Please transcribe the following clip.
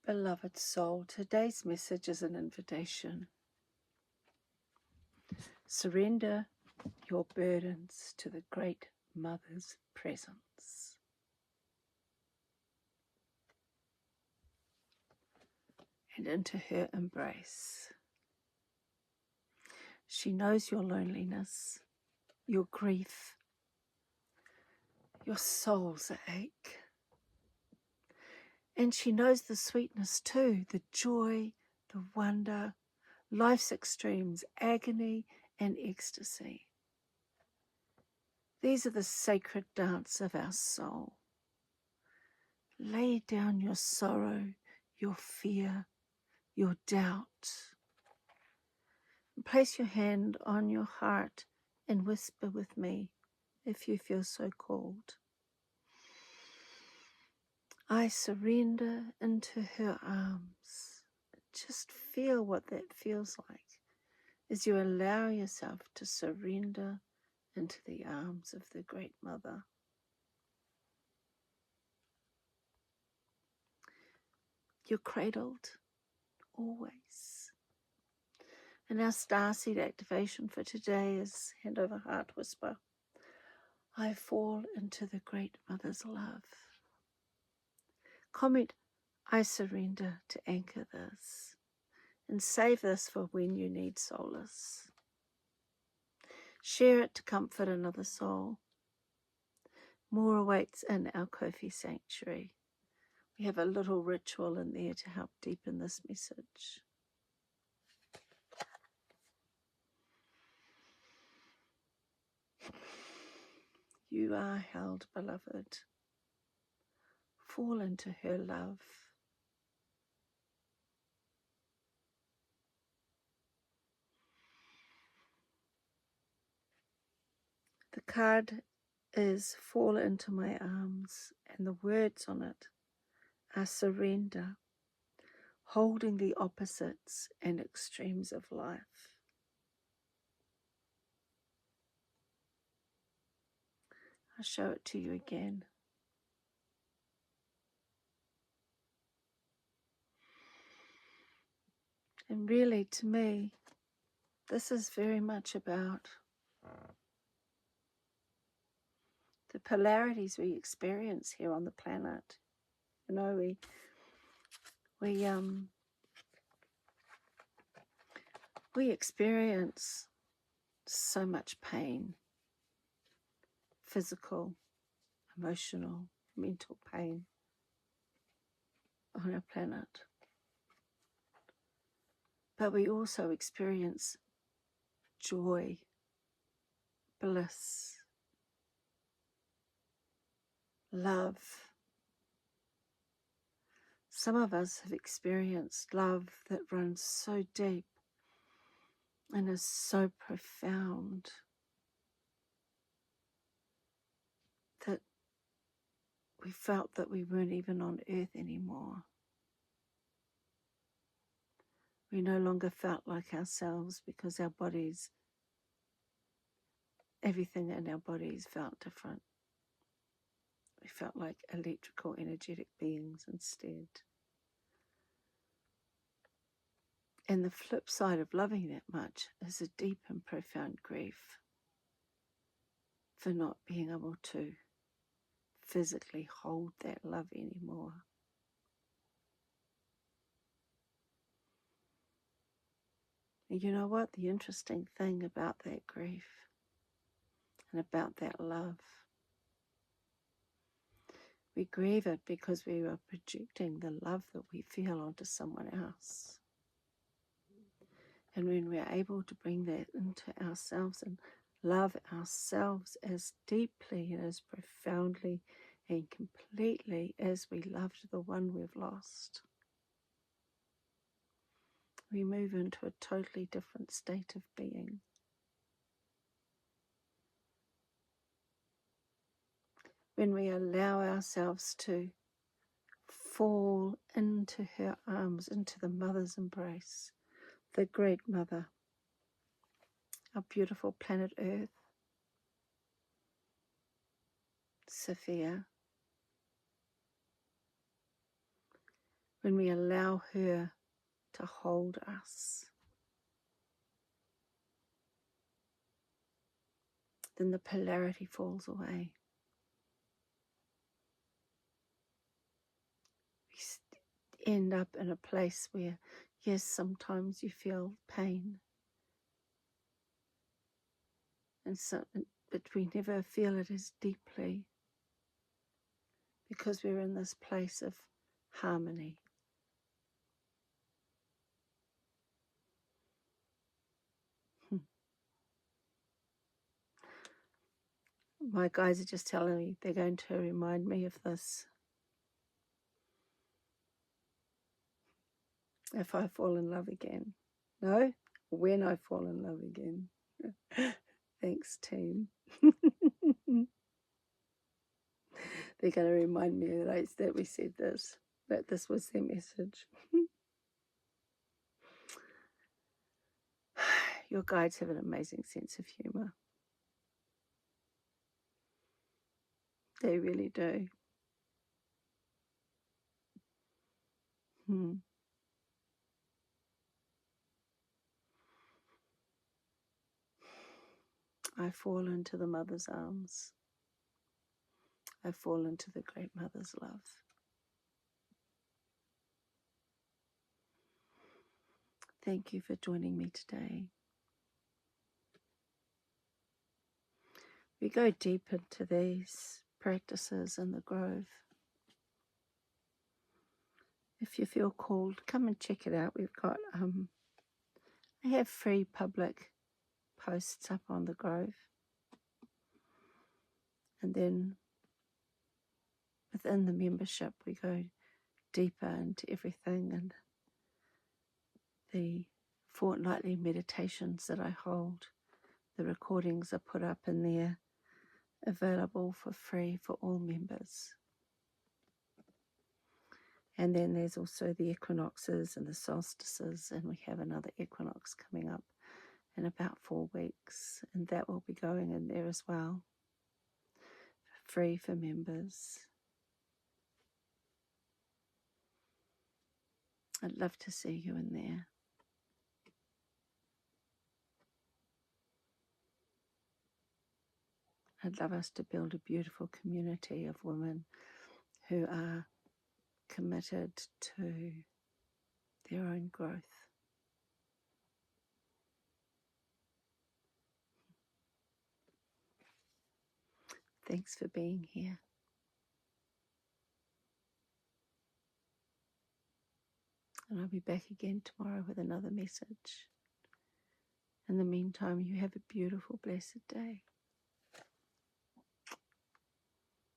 Beloved soul, today's message is an invitation. Surrender your burdens to the Great Mother's presence. And into her embrace. She knows your loneliness, your grief, your soul's ache. And she knows the sweetness too, the joy, the wonder, life's extremes, agony and ecstasy. These are the sacred dance of our soul. Lay down your sorrow, your fear, your doubt. And place your hand on your heart and whisper with me if you feel so called. I surrender into her arms. Just feel what that feels like as you allow yourself to surrender into the arms of the Great Mother. You're cradled always. And our starseed activation for today is hand over heart whisper. I fall into the Great Mother's love. Comment, I surrender to anchor this. And save this for when you need solace. Share it to comfort another soul. More awaits in our Kofi sanctuary. We have a little ritual in there to help deepen this message. You are held, beloved. Fall into her love. The card is fall into my arms, and the words on it are surrender, holding the opposites and extremes of life. I'll show it to you again. And really, to me, this is very much about the polarities we experience here on the planet. You know, we experience so much pain, physical, emotional, mental pain on our planet. But we also experience joy, bliss, love. Some of us have experienced love that runs so deep and is so profound that we felt that we weren't even on earth anymore. We no longer felt like ourselves because our bodies, everything in our bodies felt different. We felt like electrical, energetic beings instead. And the flip side of loving that much is a deep and profound grief for not being able to physically hold that love anymore. And you know what? The interesting thing about that grief and about that love, we grieve it because we are projecting the love that we feel onto someone else. And when we're able to bring that into ourselves and love ourselves as deeply and as profoundly and completely as we loved the one we've lost, we move into a totally different state of being. When we allow ourselves to fall into her arms, into the mother's embrace, the Great Mother, our beautiful planet Earth, Sophia, when we allow her to hold us, then the polarity falls away. We end up in a place where, yes, sometimes you feel pain, but we never feel it as deeply because we're in this place of harmony. My guys are just telling me they're going to remind me of this if I fall in love again. No, when I fall in love again. Thanks, team. They're going to remind me that we said this, that this was their message. Your guides have an amazing sense of humor. They really do. I fall into the mother's arms. I fall into the great mother's love. Thank you for joining me today. We go deep into these practices in the Grove. If you feel called, come and check it out. We've got, I have free public posts up on the Grove. And then within the membership, we go deeper into everything, and the fortnightly meditations that I hold, the recordings are put up in there, available for free for all members. And then there's also the equinoxes and the solstices, and we have another equinox coming up in about 4 weeks, and that will be going in there as well, free for members. I'd love to see you in there. I'd love us to build a beautiful community of women who are committed to their own growth. Thanks for being here. And I'll be back again tomorrow with another message. In the meantime, you have a beautiful, blessed day.